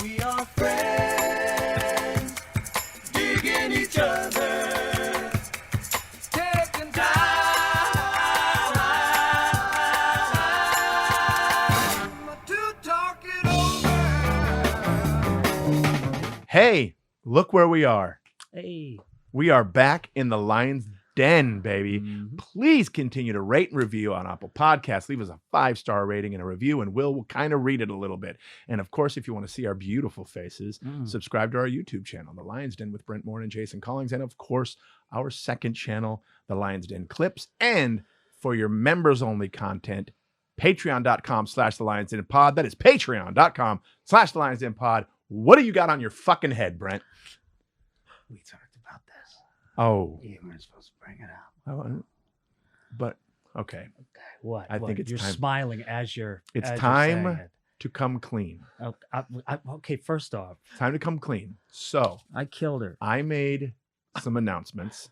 We are friends, digging each other, taking time to talk it over. Hey, look where we are. Hey. We are back in the Lion's Den, baby. Please continue to rate and review on Apple Podcasts. Leave us a 5-star rating and a review, and we'll kind of read it a little bit. And of course, if you want to see our beautiful faces, subscribe to our YouTube channel, The Lion's Den with Brent Morin and Jason Collings. And of course, our second channel, The Lion's Den Clips. And for your members-only content, patreon.com/The Lion's Den Pod. That is patreon.com/The Lion's Den Pod. What do you got on your fucking head, Brent? We talked about this. Oh. You weren't supposed to bring it up. But, okay. Okay, what? I think it's you're time. Smiling as you're It's as time you're saying to come clean. it. Okay, first off, Time to come clean. So I killed her. I made some announcements.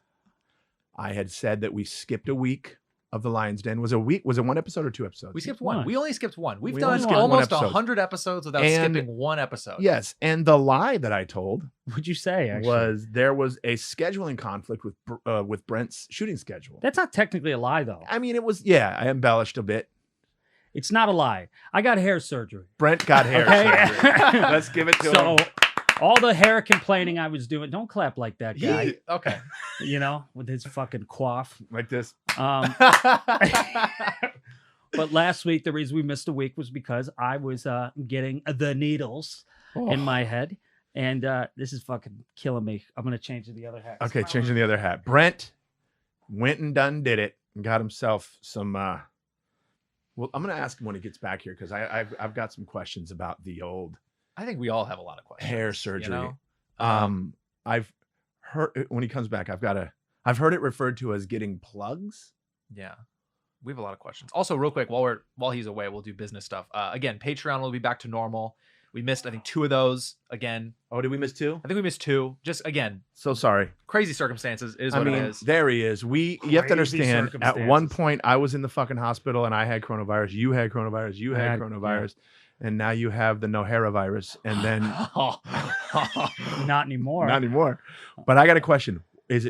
I had said that we skipped a week of the Lion's Den. Was it one episode or 2 episodes? We skipped one. One. We only skipped one. We've We only done skipped one almost episode. 100 episodes without And- skipping one episode. Yes. And the lie that I told What'd you say? Actually, was there was a scheduling conflict with Brent's shooting schedule. that's not technically a lie, though. I mean, it was, yeah, I embellished a bit. It's not a lie. I got hair surgery. Brent got hair Okay. surgery. Let's give it to So him. all the hair complaining I was doing. Don't clap like that, guy. Okay. You know, with his fucking quaff. Like this. But last week, the reason we missed a week was because I was getting the needles in my head. And this is fucking killing me. I'm going to change to the other hat. Okay, changing the other hat. Brent went and did it and got himself some. Well, I'm going to ask him when he gets back here because I've got some questions about the old I think we all have a lot of questions. hair surgery. You know? I've heard when he comes back. I've heard it referred to as getting plugs. Yeah. We have a lot of questions. Also, real quick, while he's away, we'll do business stuff. Again, Patreon will be back to normal. We missed, I think, 2 of those. Again, Oh, did we miss 2? I think we missed 2. Just again, So sorry. crazy circumstances is I what mean, it is. there he is. You have to Crazy understand. At one circumstances. point, I was in the fucking hospital and I had coronavirus. You had coronavirus. You had coronavirus. And now you have the Nohera virus. And then Not anymore. not anymore. But I got a question.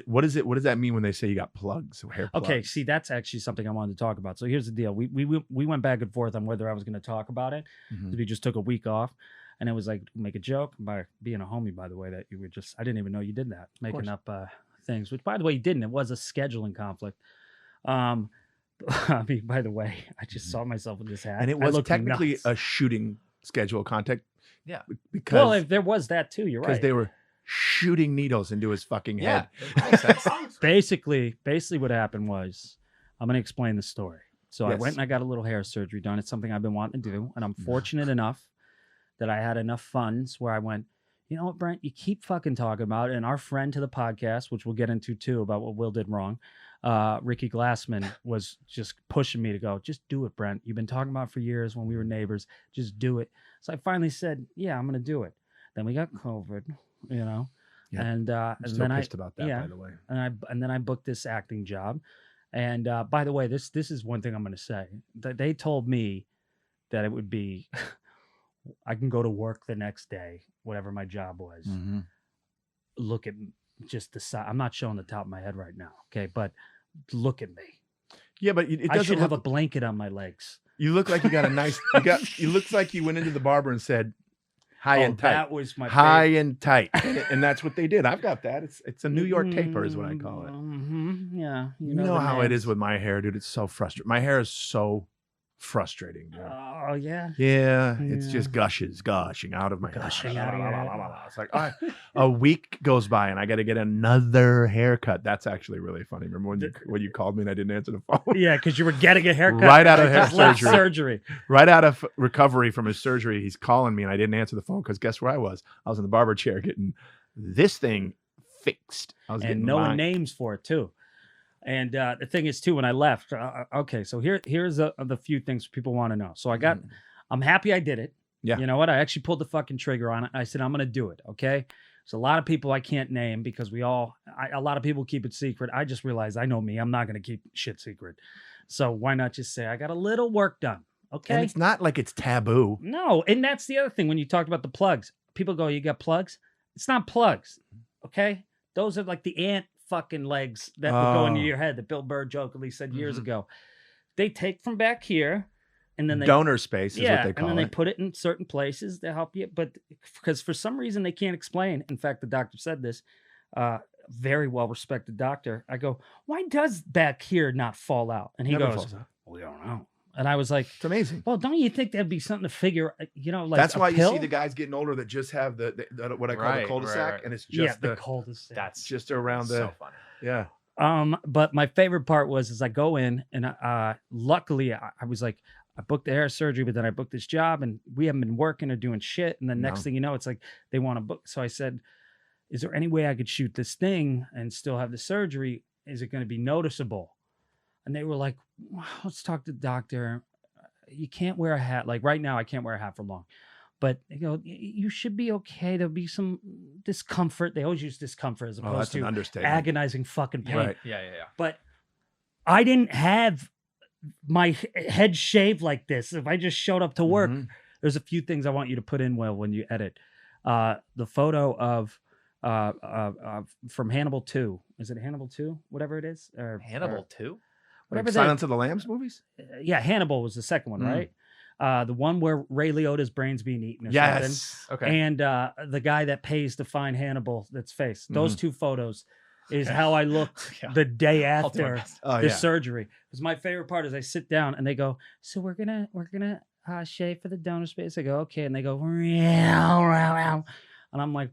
What does that mean when they say you got plugs, hair plugs? Okay, see, that's actually something I wanted to talk about. So here's the deal. We went back and forth on whether I was going to talk about it. Mhm. We just took a week off. And it was like, make a joke by being a homie, by the way, that you were just, I didn't even know you did that, making up things, which, by the way, you didn't. It was a scheduling conflict. I mean, by the way, I just saw myself with this hat. And it I was looked technically nuts. a shooting schedule contact. Yeah. Because Well, if there was that too, you're right. they were shooting needles into his fucking Yeah. head. It makes sense. Basically what happened was, I'm going to explain the story. So I Yes. went and I got a little hair surgery done. It's something I've been wanting to do. And I'm fortunate enough that I had enough funds where I went, you know what, Brent, you keep fucking talking about it. And our friend to the podcast, which we'll get into too, about what Will did wrong, Ricky Glassman was just pushing me to go, just do it, Brent. You've been talking about it for years when we were neighbors. Just do it. So I finally said, yeah, I'm going to do it. Then we got COVID, you know. Yeah. And I'm and still then pissed about that, yeah. by the way. and then I booked this acting job. And by the way, this is one thing I'm going to say. They told me that it would be I can go to work the next day, whatever my job was. Mhm. Look at just the side. I'm not showing the top of my head right now, okay? But look at me. Yeah, but it I doesn't should have a look. blanket on my legs. You look like you got a nice. You look like you went into the barber and said, "High and tight." That was my High and tight, and that's what they did. I've got that. It's a New York taper, is what I call it. Yeah, You know the how it names. is with my hair, dude. It's so frustrating. My hair is so frustrating, dude. Oh yeah. Yeah, it's Yeah. just gushing out of my Gushing out of your head. It's like a week goes by and I got to get another haircut. That's actually really funny. Remember when you called me and I didn't answer the phone? Yeah, because you were getting a haircut Right out of I hair just left surgery. surgery. Right out of recovery from his surgery, he's calling me and I didn't answer the phone because guess where I was? I was in the barber chair getting this thing fixed. I was And getting knowing mine. names for it too. And the thing is too, when I left, okay, so here's the few things people want to know. So I'm happy I did it. Yeah. You know what? I actually pulled the fucking trigger on it. I said, I'm going to do it. Okay. So a lot of people I can't name because a lot of people keep it secret. I just realized I know me. I'm not going to keep shit secret. So why not just say I got a little work done? Okay. And it's not like it's taboo. No. And that's the other thing when you talked about the plugs. people go, you got plugs? It's not plugs, okay? Those are like the ant fucking legs that would go into Oh. your head that Bill Burr jokingly said years Mhm. ago. They take from back here, and then they Donor space is what they and call then it. they put it in certain places to help you. But because for some reason they can't explain. In fact, the doctor said this. Very well respected doctor. I go, why does back here not fall out? And he Never goes, falls out. we don't know. And I was like, It's amazing. well, don't you think that'd be something to figure? Like That's a why you pill? see the guys getting older that just have the what I call Right, the cul-de-sac, right. and it's Yeah, just the coldest. That's just around the so funny. yeah. But my favorite part was I go in and luckily I was like, I booked the hair surgery, but then I booked this job and we haven't been working or doing shit. And the next No. thing you know, it's like they want to book. So I said, is there any way I could shoot this thing and still have the surgery? Is it going to be noticeable? And they were like, well, let's talk to the doctor. You can't wear a hat. Like right now, I can't wear a hat for long. But they go, you should be okay. There'll be some discomfort. They always use discomfort as Oh, opposed that's an to understatement. agonizing fucking pain. Right. Yeah. But I didn't have my head shaved like this. If I just showed up to work, Mhm. there's a few things I want you to put in when you edit. The photo of from Hannibal 2. Is it Hannibal 2? Whatever it is. Or Hannibal too. Like whatever Silence of the Lambs movies? yeah, Hannibal was the second one, Mm. right? The one where Ray Liotta's brains being eaten or something. Yes. Okay. And the guy that pays to find Hannibal that's face. Those Mm-hmm. two photos is Okay. how I looked Yeah. the day I'll do my after best. Oh the yeah. surgery. Because my favorite part is I sit down and they go, so we're gonna shave for the donor space. I go, okay, and they go, and I'm like,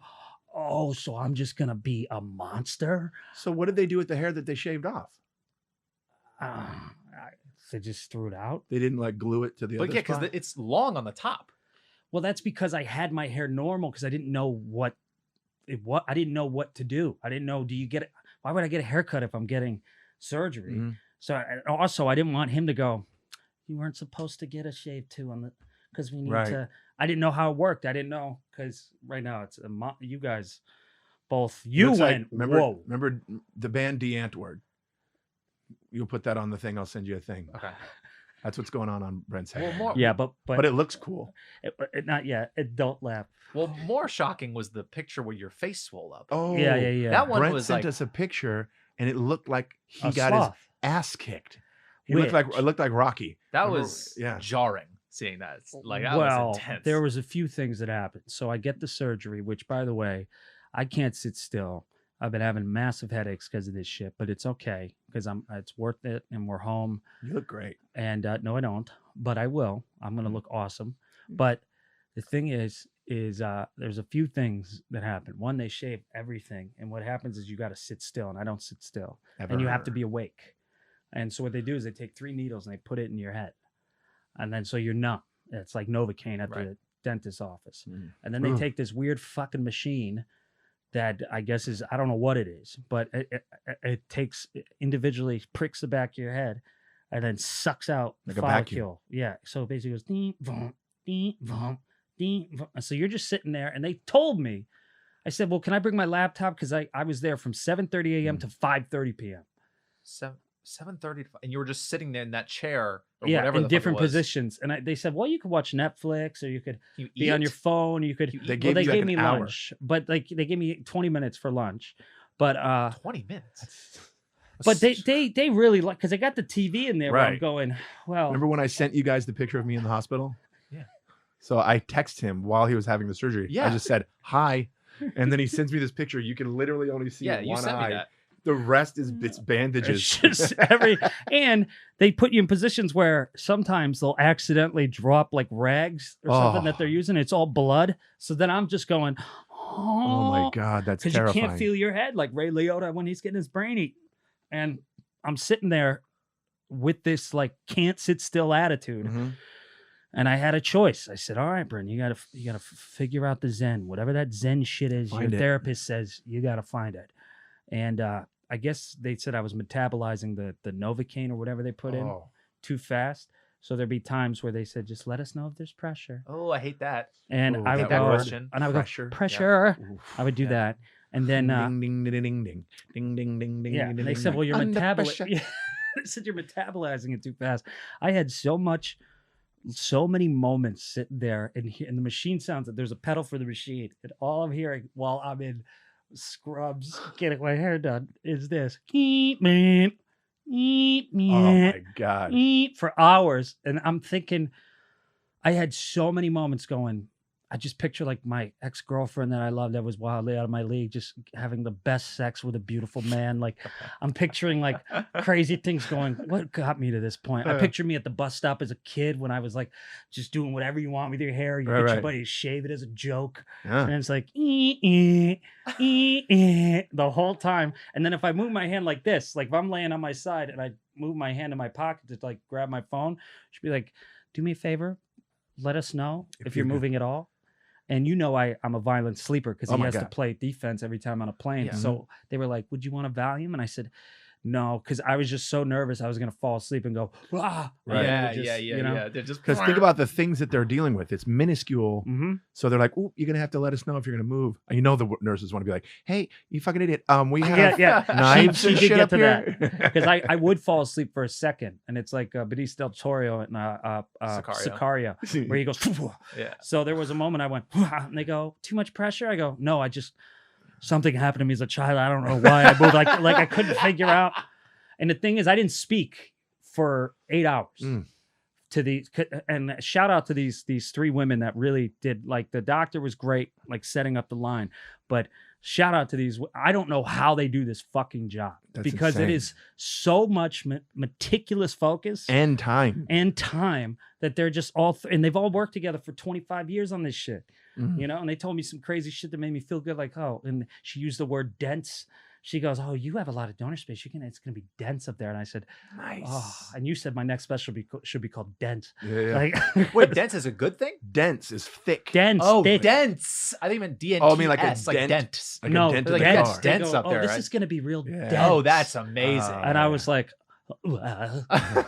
oh, so I'm just gonna be a monster? So what did they do with the hair that they shaved off? They just threw it out. They didn't like glue it to the But other yeah, because spot? it's long on the top. Well, that's because I had my hair normal because I didn't know what I didn't know what to do. I didn't know, why would I get a haircut if I'm getting surgery? Mhm. So I didn't want him to go, you weren't supposed to get a shave too because we need Right. to. I didn't know how it worked. I didn't know because right now it's you guys both Looks like- went remember whoa. the band D Antwoord? You'll put that on the thing. I'll send you a thing. Okay. That's what's going on Brent's head. Well, more. Yeah, but but it looks cool. not yet. Don't laugh. Well, more shocking was the picture where your face swole up. Oh Yeah. That one Brent was sent like us a picture, and it looked like he A got his sloth. ass kicked. He looked like Which- it looked like Rocky. that Remember- was yeah. jarring seeing that. It's like that well, was intense. there was a few things that happened. So I get the surgery, which, by the way, I can't sit still. I've been having massive headaches because of this shit, but it's okay because it's worth it, and we're home. You look great. And no, I don't, but I will. I'm gonna look awesome. Mm. But the thing is there's a few things that happen. One, they shave everything, and what happens is you got to sit still, and I don't sit still, and you have to be awake. And so what they do is they take 3 needles and they put it in your head, and then so you're numb. It's like Novocaine at Right. the dentist's office, Mm. and then they Mm. take this weird fucking machine that I guess is, I don't know what it is, but it takes individually pricks the back of your head and then sucks out Like a vacuum. follicle. Yeah. So it basically goes ding, vum, ding, vum, ding, vum. And so you're just sitting there, and they told me, I said, well, can I bring my laptop? Because I was there from 7:30 a.m. to 5:30 p.m. 7:30, and you were just sitting there in that chair, or Yeah, whatever in the fuck it different was. positions. And they said, well, you could watch Netflix, or you could You be on your eat? phone. You could. You They eat? gave Well, they you like gave an me hour. lunch, but like they gave me 20 minutes for lunch. But 20 minutes. But they really like, because I got the TV in there where I'm Right. going, well, Remember when I sent you guys the picture of me in the hospital? Yeah. So I text him while he was having the surgery. I Yeah. just said hi, and then he sends me this picture. You can literally only see Yeah, you one sent eye. me that. The rest is it's bandages. it's just and they put you in positions where sometimes they'll accidentally drop like rags or something that they're Oh. using. It's all blood. So then I'm just going, Oh my god, that's because you terrifying. can't feel your head like Ray Liotta when he's getting his brain eaten. And I'm sitting there with this like can't sit still attitude. Mhm. And I had a choice. I said, all right, Brent, you gotta figure out the Zen. Whatever that Zen shit is, Find your it. therapist says you gotta find it. And I guess they said I was metabolizing the Novocaine or whatever they put in Oh. too fast. So there'd be times where they said, just let us know if there's pressure. Oh, I hate that. And Ooh, I would that go, question. and I would Pressure. go, pressure. Oof. I would do Yeah. that. And then, ding, ding, ding, ding, ding, ding, ding, ding, ding. yeah, ding, and they ding, said, ding. well, you're Under metabolizing. pressure. Yeah. They said you're metabolizing it too fast. I had so much so many moments sitting there and the machine sounds that there's a pedal for the machine, and all I'm hearing while I'm in scrubs getting my hair done is this Oh my God. for hours. And I'm thinking, I had so many moments going, I just picture like my ex-girlfriend that I loved that was wildly out of my league, just having the best sex with a beautiful man. Like I'm picturing like crazy things going, what got me to this point? I picture me at the bus stop as a kid when I was like just doing whatever you want with your hair. You get your buddy to shave it as a joke. Yeah. And it's like the whole time. And then if I move my hand like this, like if I'm laying on my side and I move my hand in my pocket to like grab my phone, she'd be like, do me a favor, let us know if you're moving at all. And you know I'm a violent sleeper because he has to play defense every time on a plane. Yeah. So they were like, would you want a Valium? And I said, no, because I was just so nervous I was going to fall asleep and go, ah. Right. Yeah. They're just Because think about the things that they're dealing with. It's minuscule. Mm-hmm. So they're like, oh, you're going to have to let us know if you're going to move. You know, the nurses want to be like, hey, you fucking idiot. We have knives She and did shit get up to here. Because I would fall asleep for a second. And it's like Benicio del Toro and Sicario, where he goes, Yeah. So there was a moment I went, and they go, too much pressure? I go, no, something happened to me as a child. I don't know why I moved. Like I couldn't figure out. And the thing is, I didn't speak for 8 hours to these. And shout out to these 3 women that really did. Like the doctor was great, like setting up the line. But shout out to these. I don't know how they do this fucking job because it is so much meticulous focus and time that they're just all and they've all worked together for 25 years on this shit. You know, and they told me some crazy shit that made me feel good. Like, oh, and she used the word dense. She goes, oh, you have a lot of donor space. It's going to be dense up there. And I said, nice. Oh, and you said my next special should be called dense. Yeah. Like, wait, dense is a good thing? Dense is thick. Dense. Oh, thick. dense. I think you meant D-N-T-S. Oh, I mean like a dent. Like dent. Like no, a dent in like the dense, car. dense go, up there. This Right? is going to be real dense. Oh, that's amazing. And I was like, you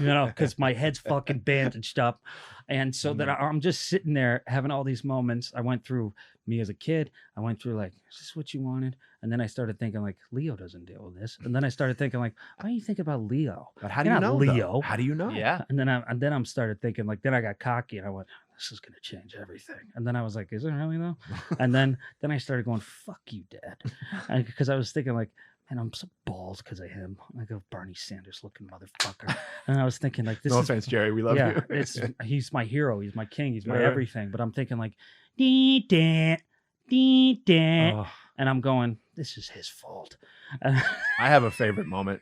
know, because my head's fucking bandaged up. And so that I'm just sitting there having all these moments. I went through me as a kid. I went through like, is this what you wanted? And then I started thinking like, Leo doesn't deal with this. And then I started thinking like, why are you thinking about Leo? But how do You're you not know, Leo? though? How do you know? Yeah. And then I'm started thinking like, then I got cocky and I went, this is gonna change everything. And then I was like, is it really though? And then I started going, fuck you, Dad, because I was thinking like, man, I'm so bald because of him. Like a Bernie Sanders looking motherfucker. And I was thinking like, this No is offense, Jerry. We love you. He's my hero. He's my king. He's my Right. everything. But I'm thinking like, dee da, dee da. Oh, And I'm going, this is his fault. I have a favorite moment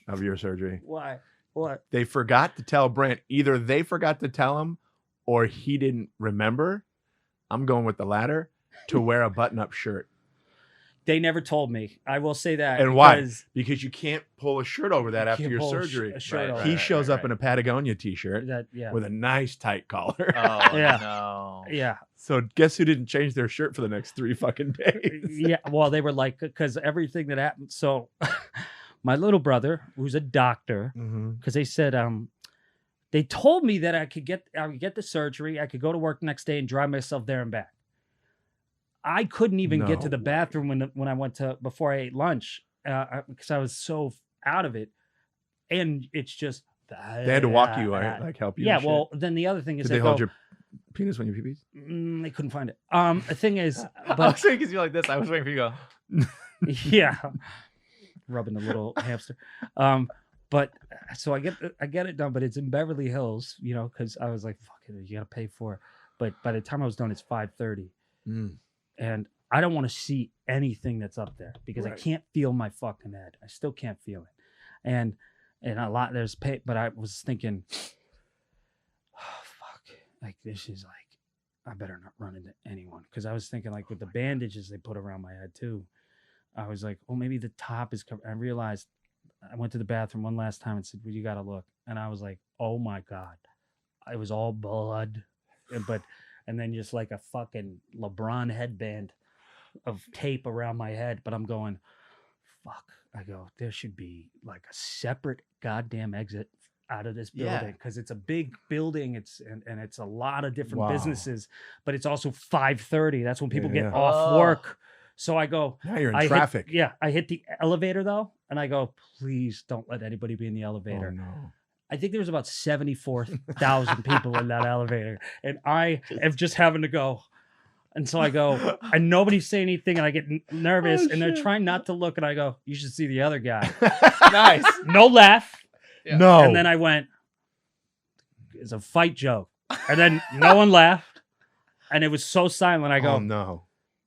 of your surgery. Why? What? They forgot to tell Brent. Either they forgot to tell him or he didn't remember. I'm going with the latter, to wear a button-up shirt. They never told me. I will say that. And why? because Because you can't pull a shirt over that after can't your pull surgery. a shirt Right, over. He right, shows right, up in a Patagonia t-shirt Yeah. with a nice tight collar. Oh, Yeah. no. Yeah. So guess who didn't change their shirt for the next 3 fucking days? Yeah. Well, they were like, because everything that happened. So my little brother, who's a doctor, because they said, they told me that I would get the surgery. I could go to work next day and drive myself there and back. I couldn't even get to No the way. bathroom when I went before I ate lunch because I was so out of it. And it's just. They had to walk you, right? Like help you. Yeah. and shit? Well, then the other thing is Did they hold your penis when you pee-pees? They couldn't find it. The thing is, I but was saying because you're like this. I was waiting for you to go. yeah, rubbing the little hamster. But so I get it done, but it's in Beverly Hills, you know, because I was like, fuck it, you gotta pay for it. But by the time I was done, it's 5:30, and I don't want to see anything that's up there because I Right. can't feel my fucking head. I still can't feel it, and a lot there's pay. But I was thinking, oh fuck, like this is like I better not run into anyone because I was thinking like with the bandages they put around my head too. I was like, well, maybe the top is covered. I realized I went to the bathroom one last time and said, well, you got to look. And I was like, oh my God, it was all blood. And then just like a fucking LeBron headband of tape around my head. But I'm going, fuck. I go, there should be like a separate goddamn exit out of this Yeah. building because it's a big building. And it's a lot of different Wow. businesses, but it's also 5:30. That's when people Yeah, get yeah. off Oh. work. So I go, Now you're in I hit- traffic. I hit the elevator though, and I go, please don't let anybody be in the Oh, elevator. no. I think there was about 74,000 people in that elevator, and I am just having to go. And so I go, and nobody's saying anything, and I get nervous, and they're trying not to look, and I go, "You should see the other guy." Nice. No laugh. Yeah. No. And then I went, "It's a fight joke," and then no one laughed, and it was so silent. I go, Oh no.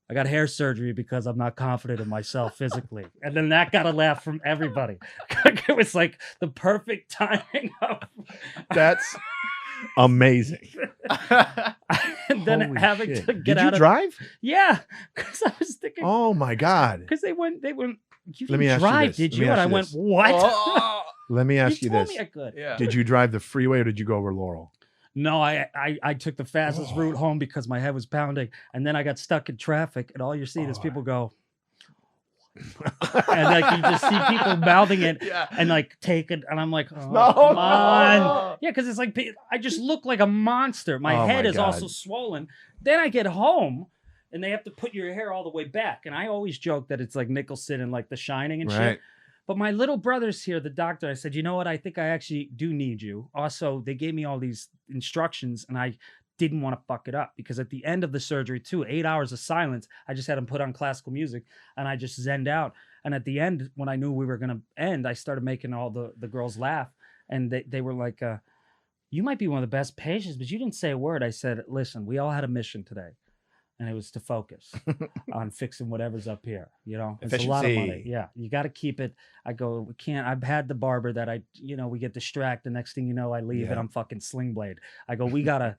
I got hair surgery because I'm not confident in myself physically. And then that got a laugh from everybody. It was like the perfect timing of That's amazing. and then Holy having shit. to get Did out you of drive? Yeah. Because I was thinking Oh my God. because they went, you Let me didn't ask you drive, this. did Let you? me And ask I you went, this. what? Oh, Let me ask you told this. me I could. yeah. Did you drive the freeway or did you go over Laurel? No, I took the fastest Oh. route home because my head was pounding. And then I got stuck in traffic, and all you're seeing is Oh. people go, and like you just see people mouthing it Yeah. and like take it, and I'm like, oh, No, come no. on. Yeah, because it's like I just look like a monster. My Oh head my is also God. swollen. Then I get home, and they have to put your hair all the way back. And I always joke that it's like Nicholson and like The Shining and shit. Right. But my little brother's here, the doctor. I said, you know what? I think I actually do need you. Also, they gave me all these instructions, and I didn't want to fuck it up because at the end of the surgery, too, 8 hours of silence, I just had him put on classical music, and I just zenned out. And at the end, when I knew we were going to end, I started making all the girls laugh, and they were like, you might be one of the best patients, but you didn't say a word. I said, listen, we all had a mission today, and it was to focus on fixing whatever's up here. You know, it's a lot of money. Efficiency. Yeah, you got to keep it. I go, we can't. I've had the barber that we get distracted. Next thing you know, I leave and Yeah. I'm fucking Sling Blade. I go, we gotta.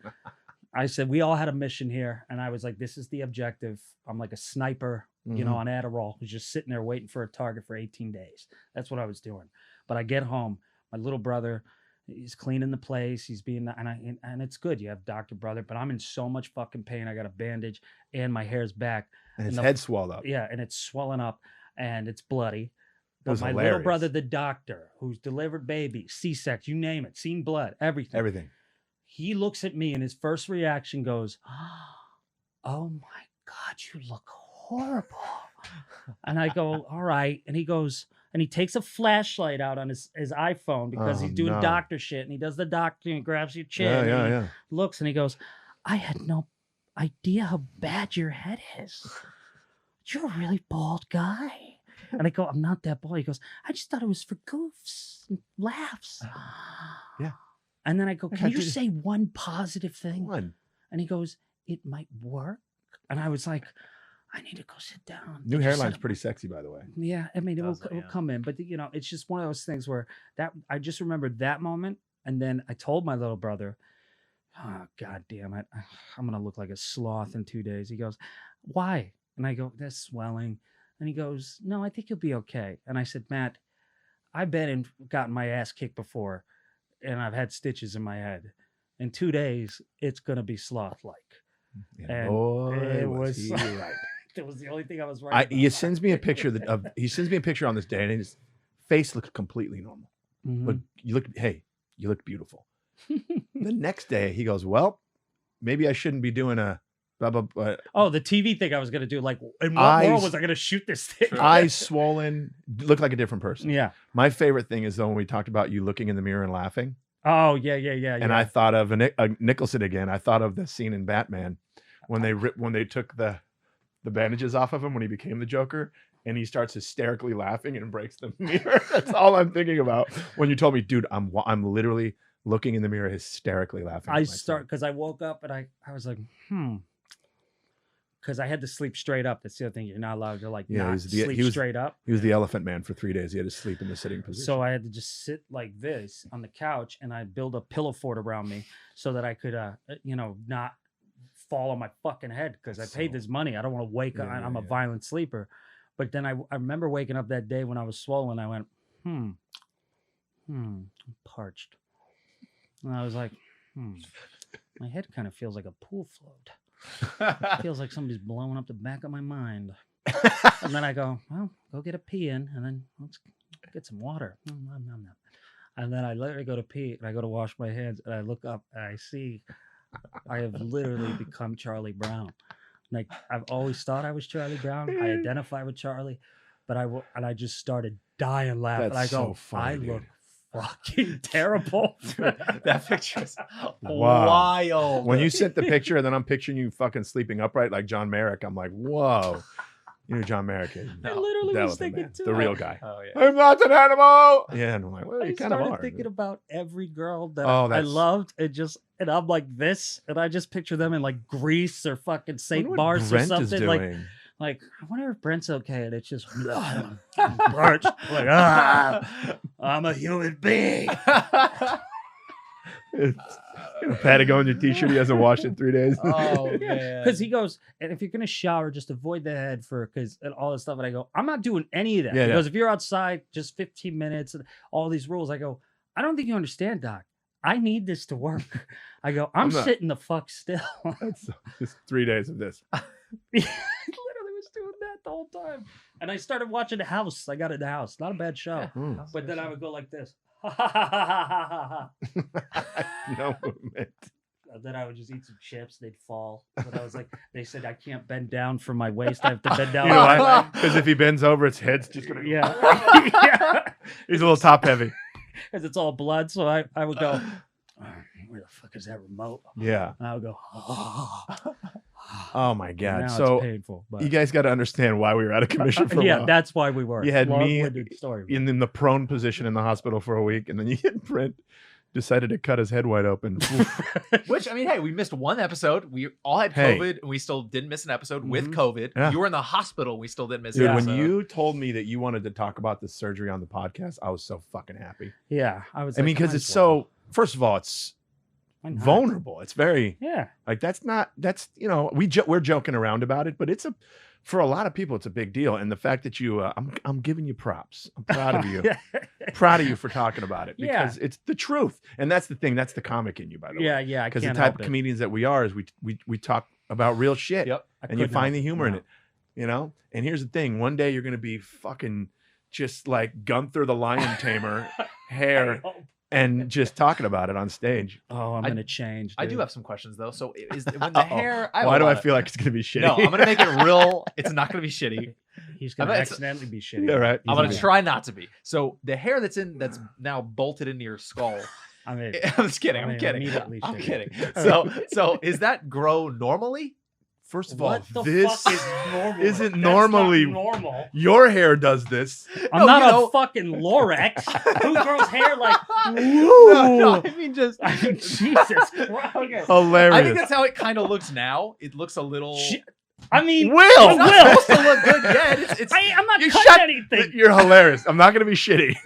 I said, we all had a mission here, and I was like, this is the objective. I'm like a sniper, Mm-hmm. on Adderall, who's just sitting there waiting for a target for 18 days. That's what I was doing. But I get home, my little brother, he's cleaning the place. He's being, and it's good. You have Dr. Brother, but I'm in so much fucking pain. I got a bandage, and my hair's back. And his And the- head swelled up. Yeah, and it's swelling up, and it's bloody. But was my little hilarious. brother, the doctor, who's delivered babies, C-section, you name it, seen blood, everything. Everything. He looks at me, and his first reaction goes, "Oh my God, you look horrible." And I go, "All right." And he goes, and he takes a flashlight out on his iPhone because Oh, he's doing no. doctor shit, and he does the doctor and he grabs your chin. Yeah, and yeah, he yeah. looks, and he goes, "I had no idea how bad your head is. You're a really bald guy." And I go, "I'm not that bald." He goes, "I just thought it was for goofs and laughs." Yeah. And then I go, I "Can you did- say one positive thing?" One. And he goes, "It might work." And I was like, "I need to go sit down." New Did you hairline's set pretty sexy, by the way. Yeah, I mean, it will, Does it, it will yeah. come in, but it's just one of those things where that I just remembered that moment, and then I told my little brother, "Oh God damn it, I'm gonna look like a sloth in 2 days." He goes, "Why?" And I go, "There's swelling," and he goes, "No, I think you'll be okay." And I said, "Matt, I've been and gotten my ass kicked before, and I've had stitches in my head. In 2 days, it's gonna be sloth-like." And And boy, it was was- he right. That was the only thing I was right He about. sends me a picture he sends me a picture on this day, and his face looked completely normal. Mhm. You look beautiful. The next day, he goes, "Well, maybe I shouldn't be doing a blah blah blah." Oh, the TV thing I was gonna do. Like, in what Eyes- world was I gonna shoot this thing? True. Eyes swollen, look like a different person. Yeah. My favorite thing is though when we talked about you looking in the mirror and laughing, Oh, yeah. and I thought of a Nicholson again. I thought of the scene in Batman when they took the bandages off of him when he became the Joker, and he starts hysterically laughing and breaks the mirror. That's all I'm thinking about when you told me, dude. I'm literally looking in the mirror, hysterically laughing. at I myself. start because I woke up and I was like, because I had to sleep straight up. That's the other thing. You're not allowed to like Yeah, not sleep straight up. He was the Elephant Man for 3 days. He had to sleep in the sitting position. So I had to just sit like this on the couch, and I build a pillow fort around me so that I could, not fall on my fucking head because I paid So- this money. I don't want to wake up. Yeah, I'm a yeah. violent sleeper. But then I remember waking up that day when I was swollen. I went, I'm parched. And I was like, my head kind of feels like a pool float. It feels like somebody's blowing up the back of my mind. And then I go, well, go get a pee in, and then let's get some water. And then I literally go to pee, and I go to wash my hands, and I look up, and I see I have literally become Charlie Brown. Like, I've always thought I was Charlie Brown. I identify with Charlie, but I just started dying laughing. That's I go, so funny, I dude. look fucking terrible. That picture is Wow. wild. When you sent the picture, and then I'm picturing you fucking sleeping upright like John Merrick. I'm like, whoa. You know who John Merrick is. I literally That was was the thinking man, too. the real guy. Oh yeah. I'm not an animal. Yeah, and I'm like, well, I you kind of started are. thinking about every girl that Oh, I that's- loved, and I'm like this, and I just picture them in like Greece or fucking I St. wonder what Bart's Brent or is something. doing. Like, I wonder if Brent's okay, and it's just Brent, like, I'm a human being. It's a Patagonia t-shirt. He hasn't washed in 3 days. Oh Yeah, man. because he goes, and if you're gonna shower, just avoid the head and all this stuff. And I go, I'm not doing any of that. Yeah, Because if you're outside, just 15 minutes and all these rules, I go, I don't think you understand, Doc. I need this to work. I go, I'm not- sitting the fuck still. That's just 3 days of this. He literally was doing that the whole time. And I started watching The House. I got in The House. Not a bad show. Hmm. But then I would go like this. No movement. And then I would just eat some chips. They'd fall. But I was like, they said I can't bend down from my waist. I have to bend down. You know my why? leg. Because if he bends over, his head's just gonna. Yeah. Yeah. He's a little top heavy. Because it's all blood. So I would go, where the fuck is that remote? Yeah. And I would go, Oh my god. now So it's painful. But you guys got to understand why we were out of commission for a yeah, while. that's why we were. You had me Long-winded story. in the prone position in the hospital for a week, and then you get Brent decided to cut his head wide open. Which I mean, hey, we missed one episode. We all had Hey. COVID, and we still didn't miss an episode with Mhm. COVID. Yeah. You were in the hospital. We still didn't miss Dude, an when episode. you told me that you wanted to talk about the surgery on the podcast, I was so fucking happy. Yeah, I was. I mean, because it's so. First of all, it's vulnerable. It's very Yeah, like that's we're joking around about it, but it's for a lot of people it's a big deal. And the fact that you I'm giving you props. I'm proud of you. Proud of you for talking about it Yeah. because it's the truth. And that's the thing. That's the comic in you, by the way. yeah, yeah. Because the type of comedians that we are is we talk about real shit. Yep. And you find the humor in it. You know? And here's the thing. One day you're gonna be fucking just like Gunther the Lion Tamer hair and just talking about it on stage. Oh, I'm I- gonna change. I do dude. have some questions though. So is when the Uh-oh. hair? I have Why a do I lot of- feel like it's gonna be shitty? No, I'm gonna make it real. It's not gonna be shitty. He's gonna I bet it's- accidentally be shitty. Yeah, right. He's I'm gonna be- try not to be. So the hair that's now bolted into your skull. I mean, I'm just kidding. I I'm mean, kidding. immediately I'm shitty. kidding. So is that grow normally? First of what all, the this fuck is normal? isn't That's normally- not normal. your hair does this. I'm No, not you a know- fucking Lorex. Who grows hair like? No, I mean just. I mean, Jesus Christ. Okay. Hilarious. I think that's how it kind of looks now. It looks a little. Shit. I mean, Will! it It's not will. supposed to look good yet. I'm not You cutting shut- anything. You're hilarious. I'm not gonna be shitty.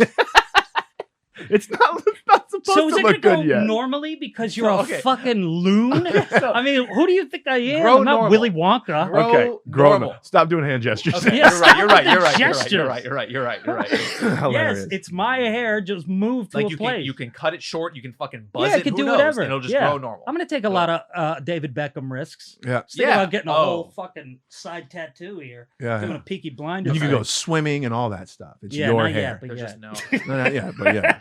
It's not supposed So is to it look gonna go good yet. normally because you're So, a okay. fucking loon? So- I mean, who do you think I am? Grow I'm not normal. Willy Wonka. Grow Okay, grow normal. them. Stop doing hand gestures. Okay, Yeah, you're right. You're stop right. with You're the right. You're right. gestures. You're right. You're right. You're right. You're right. Hilarious. Yes, it's my hair just moved to Like a you place. can cut it short. You can fucking buzz Yeah, it. I can Who do knows? whatever. And it'll just Yeah. grow normal. I'm gonna take a lot of David Beckham risks. Yeah. Thinking Yeah. about getting a Oh. whole fucking side tattoo here, Yeah. doing yeah. a Peaky Blinders. And you can go thing. swimming and all that stuff. It's Yeah, your not hair. yet, but There's yeah. just no. No, yeah, but yeah.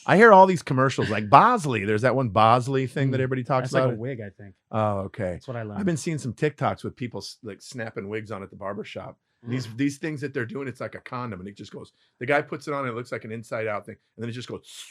I hear all these commercials like Bosley. There's that one Bosley thing that everybody talks That's like about. a wig, I think. Oh, okay. That's what I learned. I've been seeing some TikToks with people like snapping wigs on at the barber shop. These things that they're doing, it's like a condom, and it just goes. The guy puts it on, and it looks like an inside out thing, and then it just goes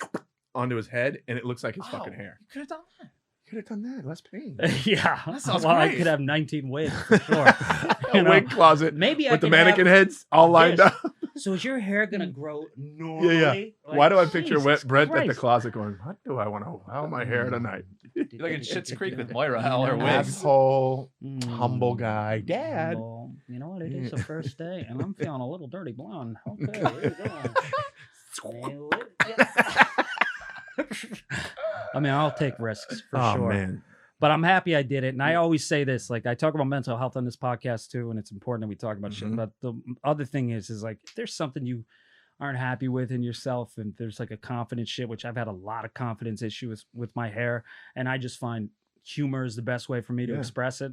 onto his head, and it looks like his fucking hair. You could have done that. Could have done that. Less pain. Yeah, That sounds well, I great. could have 19 wigs for sure. A You know, wig closet maybe I with the can mannequin have heads all lined this. up. So is your hair gonna grow normally? Yeah. Like, Why do I picture Jesus Brent at the Christ. closet going, "What do I want to? How my hair tonight?" You're like in Schitt's Creek with Moira, all her wigs. Asshole, Mm, humble guy, Dad. humble. You know what? It is the first day, and I'm feeling a little dirty blonde. Okay, where you going? I mean, I'll take risks for Oh sure. man, But I'm happy I did it. And I always say this, like I talk about mental health on this podcast too, and it's important that we talk about shit. Mhm. But the other thing is like if there's something you aren't happy with in yourself, and there's like a confidence shit, which I've had a lot of confidence issues with my hair, and I just find humor is the best way for me to Yeah. express it.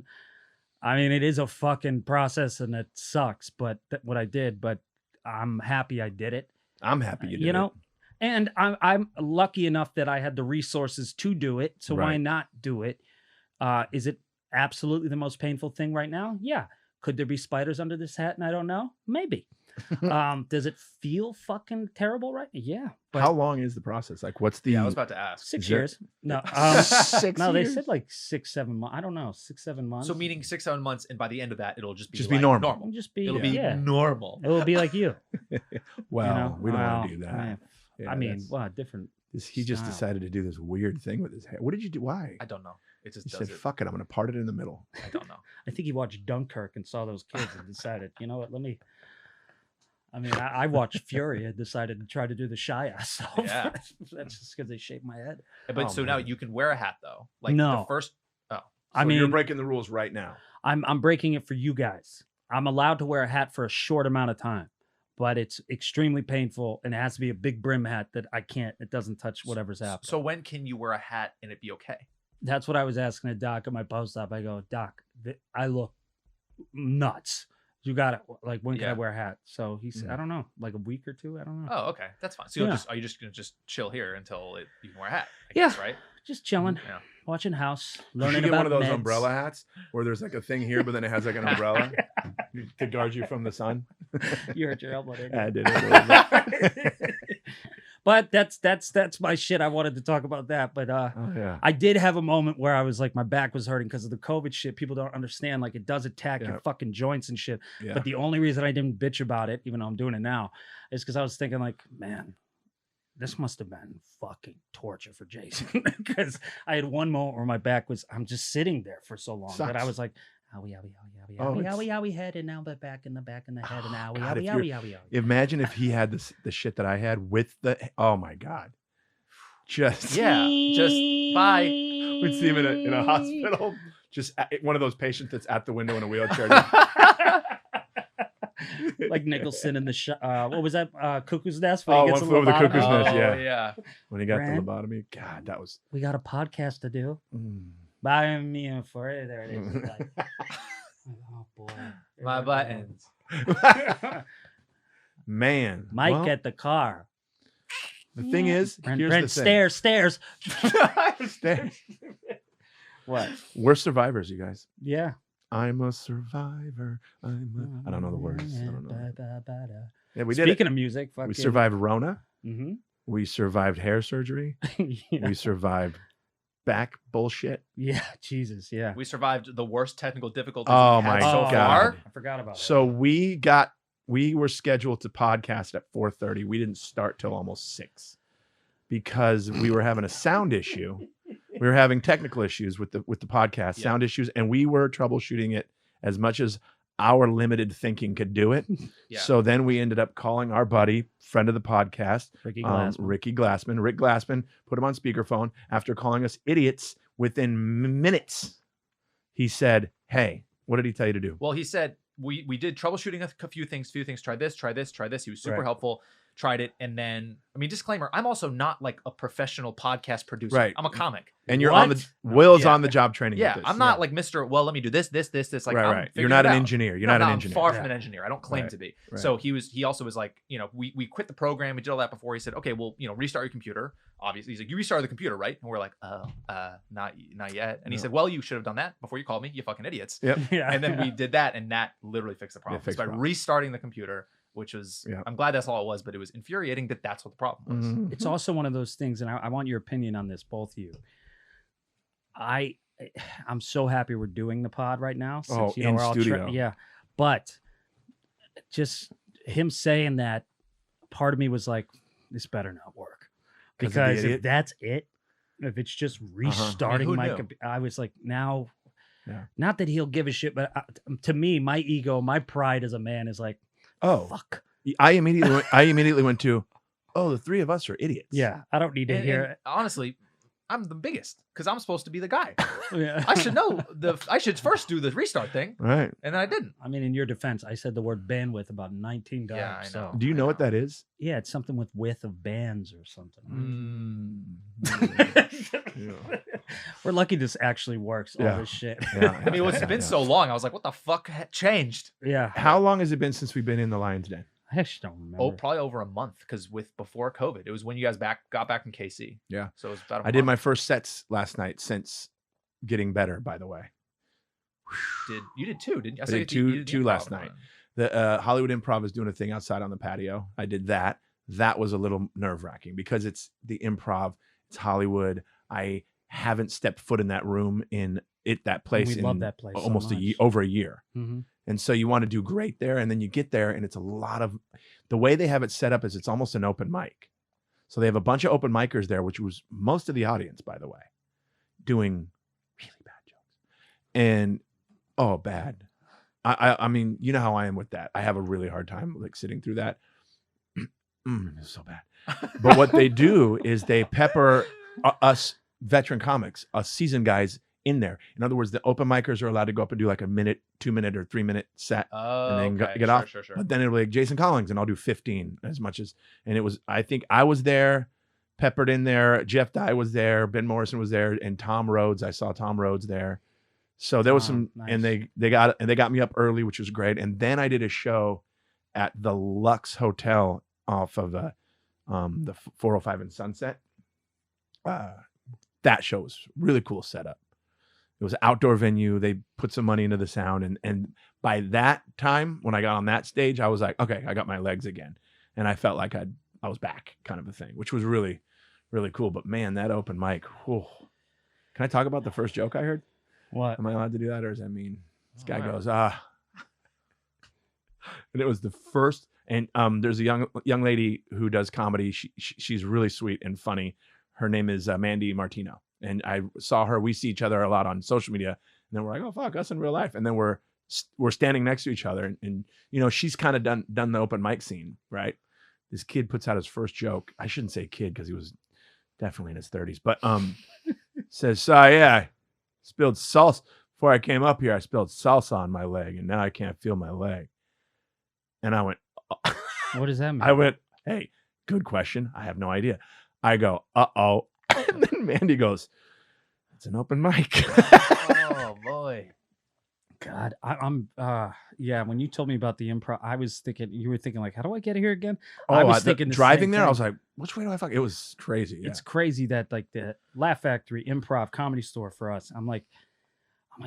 I mean, it is a fucking process and it sucks, but what I did, but I'm happy I did it. I'm happy you did. You know, and I'm lucky enough that I had the resources to do it. So why Right. not do it? Is it absolutely the most painful thing right now? Yeah. Could there be spiders under this hat? And I don't know. Maybe. Does it feel fucking terrible, right? Yeah. But How long is the process? Like, what's the? Yeah, I was about to ask. 6 is there- years. No. 6 no, they years? said like 6, 7 months. I don't know. 6, 7 months. So meaning 6, 7 months, and by the end of that, it'll just be Just be like normal. It'll just be It'll be yeah. normal. It will be like you. Well, you know? we don't want Well, to do that. I- Yeah, I mean, that's- well, different. he just style. decided to do this weird thing with his hair. What did you do? Why? I don't know. It just He does said, it. "Fuck it, I'm gonna part it in the middle." I don't know. I think he watched Dunkirk and saw those kids and decided, you know what? Let me. I mean, I watched Fury and decided to try to do the shy ass self. Yeah. That's just because they shaved my head. But Oh, so now man. you can wear a hat though. Like No. the first. Oh, I So mean, you're breaking the rules right now. I'm breaking it for you guys. I'm allowed to wear a hat for a short amount of time, but it's extremely painful and it has to be a big brim hat that I can't. It doesn't touch whatever's happening. So when can you wear a hat and it be okay? That's what I was asking a doc at my post op. I go, Doc, I look nuts. You got it. Like, when can I Yeah. wear a hat? So he said, Mhm. I don't know, like a week or two. I don't know. Oh, okay, that's fine. So you'll Yeah. are you just gonna just chill here until you can wear a hat? I Yeah. guess, right? Just chilling, Yeah. watching House, You learning should get about one of those meds. umbrella hats where there's like a thing here, but then it has like an umbrella to guard you from the sun. You hurt your elbow, didn't you? I did it. A little bit. But that's my shit. I wanted to talk about that, but Oh yeah. I did have a moment where I was like, my back was hurting because of the COVID shit. People don't understand, like, it does attack Yeah. your fucking joints and shit. Yeah. But the only reason I didn't bitch about it, even though I'm doing it now, is because I was thinking, like, man, this must have been fucking torture for Jason. Because I had one moment where my back was, I'm just sitting there for so long that I Sucks. was like, owie, owie, owie, owie, Oh, owie, it's- owie, owie, head, and now the back and the back and the head, and owie, God, if owie, you're- owie, owie, owie. Imagine if he had the shit that I had with the. Oh my god. Just Yeah. Just bye. we'd see him in a hospital. Just one of those patients that's at the window in a wheelchair. Like Nicholson in the what was that? Cuckoo's Nest. When Oh, he gets One a Flew Over the lobotomy? Cuckoo's Nest, Oh, yeah. yeah. When he got Brent? the lobotomy. God, that was. We got a podcast to do. Mm. Buy me a for it. There it is. It's like, oh boy. My buttons. Man. Mike well, at the car. the thing is, Brent, here's Brent, the thing. stairs. Stairs. What? We're survivors, you guys. Yeah. I'm a survivor. I don't know the words. I don't know. Yeah, we did Speaking it. of music, We survived Rona. Mm-hmm. We survived hair surgery. yeah. We survived back bullshit. Yeah. Jesus. Yeah. We survived the worst technical difficulties Oh we've had my so God. far. I forgot about So we were scheduled to podcast at 4:30. We didn't start till almost 6 because we were having a sound issue. We were having technical issues with the podcast, Yeah. sound issues, and we were troubleshooting it as much as our limited thinking could do it. Yeah. So then we ended up calling our buddy, friend of the podcast, Ricky Glassman. Rick Glassman, put him on speakerphone. After calling us idiots within minutes, he said, "Hey, what did he tell you to do?" Well, he said we did troubleshooting a few things. Try this. He was super Right. helpful. Tried it, and then disclaimer: I'm also not like a professional podcast producer. Right. I'm a comic. And you're on the What? Will's Yeah. on the job training. Yeah, with this. I'm not like Mr. Well, let me do this. Like, right, I'm right. You're figuring not it an out. engineer. You're No, not no, an I'm engineer. far Yeah. from an engineer. I don't claim Right. to be. Right. So he also was like, we quit the program. We did all that before. He said, okay, well, restart your computer. Obviously, he's like, you restarted the computer, right? And we're like, not yet. And he No. said, well, you should have done that before you called me. You fucking idiots. Yep. Yeah. And then we did that, and that literally fixed the problem. fixed by the problem. restarting the computer, which was, Yeah. I'm glad that's all it was, but it was infuriating that that's what the problem was. Mhm. It's also one of those things, and I want your opinion on this, both of you. I'm so happy we're doing the pod right now. Since, in we're all studio. yeah, but just him saying that, part of me was like, this better not work, 'Cause of the because if idiot? that's it, if it's just restarting who my knew? computer, I was like, now, Yeah. not that he'll give a shit, but to me, my ego, my pride as a man is like, Oh, fuck, I immediately went to, oh, the three of us are idiots. yeah, I don't need to And hear honestly, I'm the biggest because I'm supposed to be the guy. it. Yeah. I should know I should first do the restart thing, Right. and then I didn't. I mean, in your defense, I said the word bandwidth about 19 times. Yeah, I So know. Do you know what that is? yeah, it's something with width of bands or something. Yeah. We're lucky this actually works. All Yeah. this shit. Yeah. I mean, it's been so long. I was like, what the fuck changed? Yeah. How long has it been since we've been in the Lion's Den? I actually don't remember. Oh, probably over a month because before COVID, it was when you guys got back from KC. Yeah. So it was about a I did my month. first sets last night since getting better, by the way. You did two, didn't you? I saw did you two did the two improv last one. night. The Hollywood Improv is doing a thing outside on the patio. I did that. That was a little nerve-wracking because it's the Improv. It's Hollywood. I haven't stepped foot in that room that place. We love that place almost so much. over a year. Mm-hmm. And so you want to do great there. And then you get there and it's a lot of, the way they have it set up is it's almost an open mic. So they have a bunch of open micers there, which was most of the audience, by the way, doing really bad jokes. And, bad. I mean, you know how I am with that. I have a really hard time like sitting through that. It's so bad. But what they do is they pepper us veteran comics, us seasoned guys in there. In other words, the open micers are allowed to go up and do like a minute, 2 minute or 3 minute set and then get off. Sure. But then it'll be like Jason Collings and I'll do 15 as much as, and it was, I think I was there, peppered in there. Jeff Dye was there. Ben Morrison was there. And Tom Rhodes. I saw Tom Rhodes there. So there was some, nice. and they got me up early, which was great. And then I did a show at the Lux Hotel off of the 405 and Sunset. That show was really cool setup. It was an outdoor venue. They put some money into the sound. And by that time, when I got on that stage, I was like, okay, I got my legs again. And I felt like I was back kind of a thing, which was really, really cool. But man, that open mic. Whew. Can I talk about the first joke I heard? What? Am I allowed to do that? Or does that mean this guy goes, and it was the first, and there's a young lady who does comedy. She's really sweet and funny. Her name is Mandy Martino. And I saw her. We see each other a lot on social media. And then we're like, oh, fuck, us in real life. And then we're standing next to each other. And you know, she's kind of done the open mic scene, right? This kid puts out his first joke. I shouldn't say kid because he was definitely in his 30s. But says, yeah, spilled salsa. Before I came up here, I spilled salsa on my leg. And now I can't feel my leg. And I went, What does that mean? I went, hey, good question. I have no idea. I go, uh-oh. And then Mandy goes, it's an open mic. Oh boy. God, I'm when you told me about the improv, I was thinking, you were thinking like, how do I get here again? I was thinking the driving same there, I thing. was like, which way do I fuck? It was crazy. Yeah. It's crazy that like the Laugh Factory Improv Comedy Store for us. I'm like,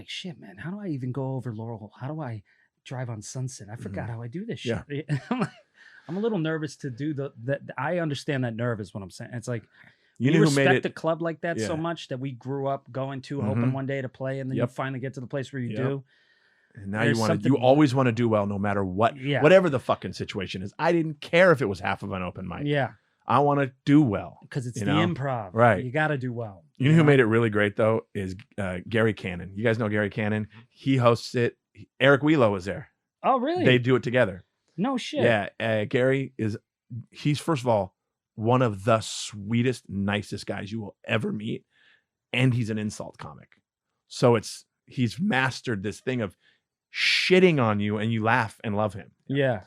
shit, man, how do I even go over Laurel? How do I drive on Sunset? I forgot how I do this shit. Yeah. I'm a little nervous to do that. I understand that nerve is what I'm saying. It's like, You we knew who made respect it. a club like that so Yeah. much that we grew up going to, Mhm. hoping one day to play, and then you Yep. finally get to the place where you Yep. do. And now There's you something- always want to do well no matter what, Yeah. whatever the fucking situation is. I didn't care if it was half of an open mic. Yeah, I want to do well. because it's You the know? improv. Right. You got to do well. You know who made it really great though is Gary Cannon. You guys know Gary Cannon. He hosts it. Eric Wheelo was there. Oh, really? They do it together. No shit. Yeah. Gary he's first of all one of the sweetest, nicest guys you will ever meet. And he's an insult comic. So he's mastered this thing of shitting on you and you laugh and love him. Yeah.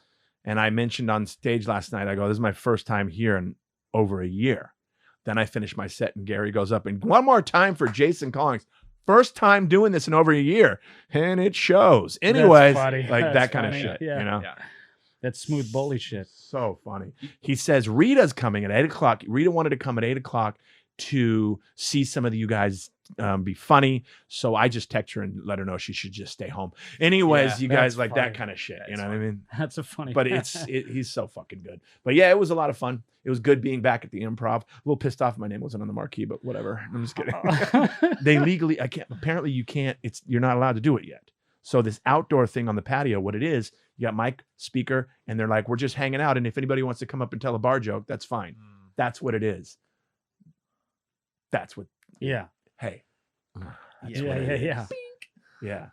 And I mentioned on stage last night, I go, this is my first time here in over a year. Then I finish my set and Gary goes up and one more time for Jason Collings. First time doing this in over a year. And it shows. Anyways, funny. like That's that kind of funny. shit, Yeah. you know? Yeah. That's smooth bully shit. So funny. He says Rita's coming at 8:00. Rita wanted to come at 8:00 to see some of you guys be funny. So I just text her and let her know she should just stay home. Anyways, Yeah, you guys that's like funny. that kind of shit. That You is know what I mean? That's a funny. But he's so fucking good. But yeah, it was a lot of fun. It was good being back at the Improv. A little pissed off my name wasn't on the marquee, but whatever. I'm just kidding. They legally, apparently you can't, you're not allowed to do it yet. So this outdoor thing on the patio, what it is, you got mic, speaker, and they're like, we're just hanging out. And if anybody wants to come up and tell a bar joke, that's fine. That's what it is. That's what, Yeah. hey. That's Yeah. what it Yeah. is. Yeah.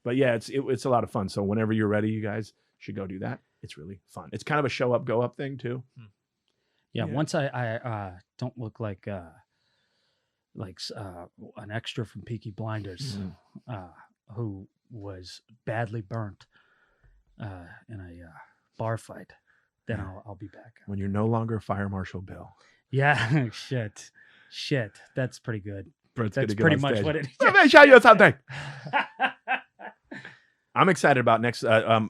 But yeah, it's a lot of fun. So whenever you're ready, you guys should go do that. It's really fun. It's kind of a show up, go up thing too. Yeah. Yeah. Once I don't look like an extra from Peaky Blinders, who was badly burnt in a bar fight, then I'll be back. When you're no longer Fire Marshal Bill. Yeah. Shit. That's pretty good. Brent's That's gonna get pretty on much stage. what it Let me show you something. I'm excited about next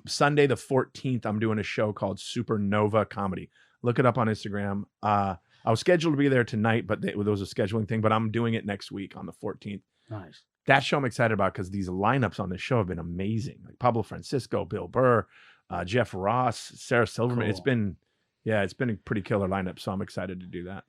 Sunday the 14th. I'm doing a show called Supernova Comedy. Look it up on Instagram. I was scheduled to be there tonight, but there was a scheduling thing. But I'm doing it next week on the 14th. Nice. That show I'm excited about because these lineups on this show have been amazing. Like Pablo Francisco, Bill Burr, Jeff Ross, Sarah Silverman. It's Cool. been a pretty killer lineup. So I'm excited to do that.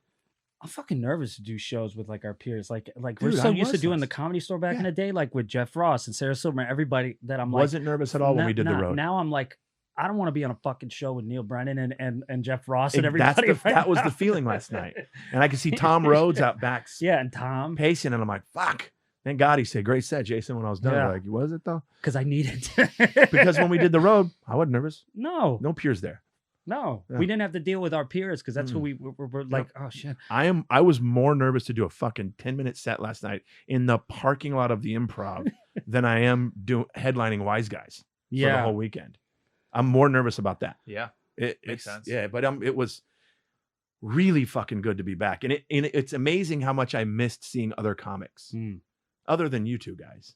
I'm fucking nervous to do shows with like our peers. Like Dude, we're so I used to was doing the last- Comedy Store back in Yeah. the day, like with Jeff Ross and Sarah Silverman, everybody that I'm like, Wasn't nervous at all when we did the road. Now I'm like, I don't want to be on a fucking show with Neil Brennan and Jeff Ross and That's everybody. that was the feeling last night. And I could see Tom Rhodes out back Yeah, and Tom, pacing, and I'm like, fuck. Thank God he said, great set, Jason, when I was done. Yeah. Like, was it though? because I needed to. Because when we did the road, I wasn't nervous. no, No peers there. yeah. Yeah. We didn't have to deal with our peers because that's who we're like, oh shit. I was more nervous to do a fucking 10-minute set last night in the parking lot of the Improv than I am headlining Wise Guys for the whole weekend. I'm more nervous about that. Yeah. Makes Makes sense. Yeah, but it was really fucking good to be back, and it's amazing how much I missed seeing other comics, Mm. other than you two guys.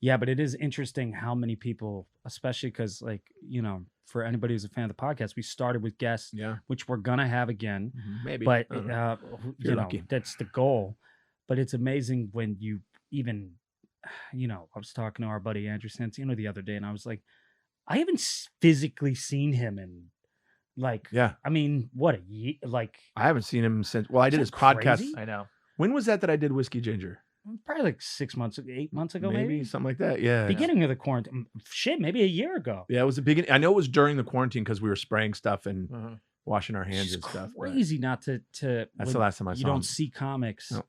Yeah, but it is interesting how many people, especially because, like, you know, for anybody who's a fan of the podcast, we started with guests, Yeah, which we're gonna have again. maybe. But I don't know. you know, lucky. that's the goal. But it's amazing when you even, you know, I was talking to our buddy Andrew Santino the other day, and I was like, I haven't physically seen him in, like, Yeah, I mean, what a year, like I haven't seen him since. Well, I did his Isn't that podcast. crazy? I know. When was that I did Whiskey Ginger? probably like 6 months, 8 months ago, maybe. Something like that. Yeah. Beginning of the quarantine, shit, maybe a year ago. Yeah, it was the beginning. I know it was during the quarantine because we were spraying stuff and Mhm. washing our It's hands just and stuff. but crazy not to. That's when the last time I you saw don't him. see comics. No.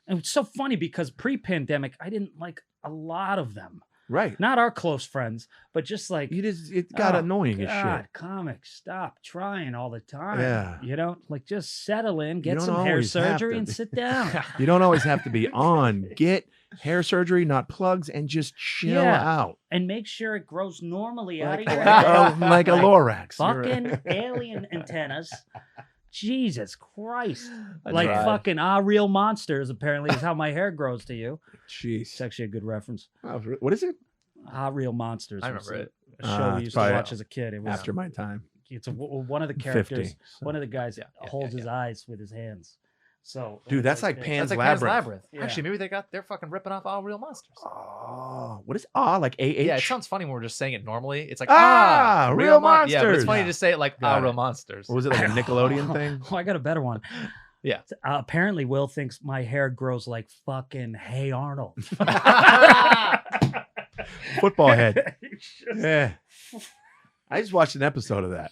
And it's so funny because pre-pandemic, I didn't like a lot of them. Right. Not our close friends, but just like It got oh, annoying as God, shit. comics, stop trying all the time. Yeah. You know, like just settle in, get don't some hair always have surgery, to and be. sit down. You don't always have to be on. Get hair surgery, not plugs, and just chill Yeah. out. And make sure it grows normally out of Like, your head. like a Lorax. You're right. Fucking alien antennas. Jesus Christ. I Like tried. fucking real monsters, apparently, is how my hair grows to you. It's Jeez. actually a good reference. What is it? Real Monsters. I was remember it. A show we it's used to probably watch as a kid. It was After my time. it's one of the 50. characters. so. One of the guys Yeah, holds yeah. his eyes with his hands. So Dude, that's like yeah. Pan's That's like Pan's Labyrinth. Labyrinth. Yeah. Actually, maybe they're fucking ripping off all real monsters. Oh, what is like AH? Yeah, it sounds funny when we're just saying it normally. It's like Real Yeah, but it's monsters. funny to say it like Got it. real monsters. Or was it like a Nickelodeon thing? Oh, I got a better one. Yeah. Apparently, Will thinks my hair grows like fucking Hey Arnold. Football head. It's just- Yeah. I just watched an episode of that.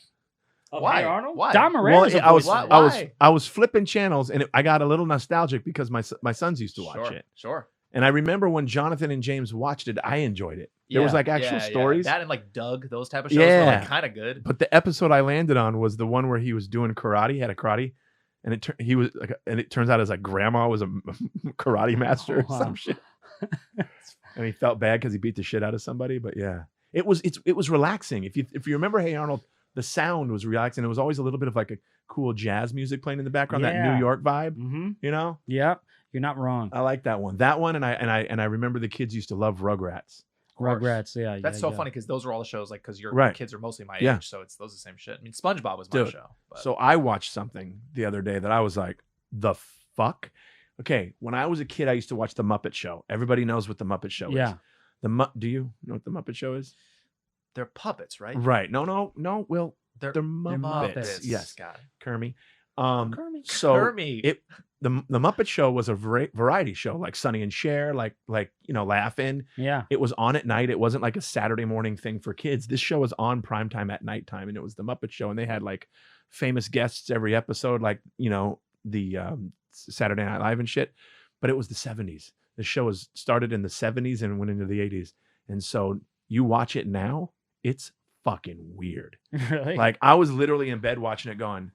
Of Why? Hey Arnold? Why? Don Well, Moreno's a I was, voice Why- actor. why? I was flipping channels, and I got a little nostalgic because my sons used to watch Sure, it, Sure. and I remember when Jonathan and James watched it, I enjoyed it. There was like actual stories, That and like Doug, those type of shows were Yeah. like kind of good. but the episode I landed on was the one where he was doing karate. He had a karate, and it turns out his like grandma was a karate master or Oh, wow. some shit, and he felt bad because he beat the shit out of somebody. But yeah, it was relaxing. If you remember Hey Arnold, the sound was relaxing. It was always a little bit of like a cool jazz music playing in the background, that Yeah. New York vibe. Mm-hmm. You know, Yep, you're not wrong. I like that one. And I remember the kids used to love Rugrats. course. Rugrats, yeah. That's yeah, so yeah. funny because those are all the shows like because your Right. kids are mostly my Yeah. age, so those are the same shit. I mean, SpongeBob was my Dude, show. But So I watched something the other day that I was like, the fuck? Okay, when I was a kid, I used to watch the Muppet Show. Everybody knows what the Muppet Show is. Yeah. Do you know what the Muppet Show is? they're puppets, right? Right. No. Well, They're they're Muppets. Muppets. Yes, God. Kermie. Kermit. So Kermit. the Muppet Show was a variety show, like Sonny and Cher, like Laughing. Yeah. It was on at night. It wasn't like a Saturday morning thing for kids. This show was on primetime at nighttime, and it was the Muppet Show, and they had like famous guests every episode, like the Saturday Night Live and shit. But it was the 70s. The show was started in the 70s and went into the 80s, and so you watch it now, it's fucking weird. Really? Like I was literally in bed watching it, going,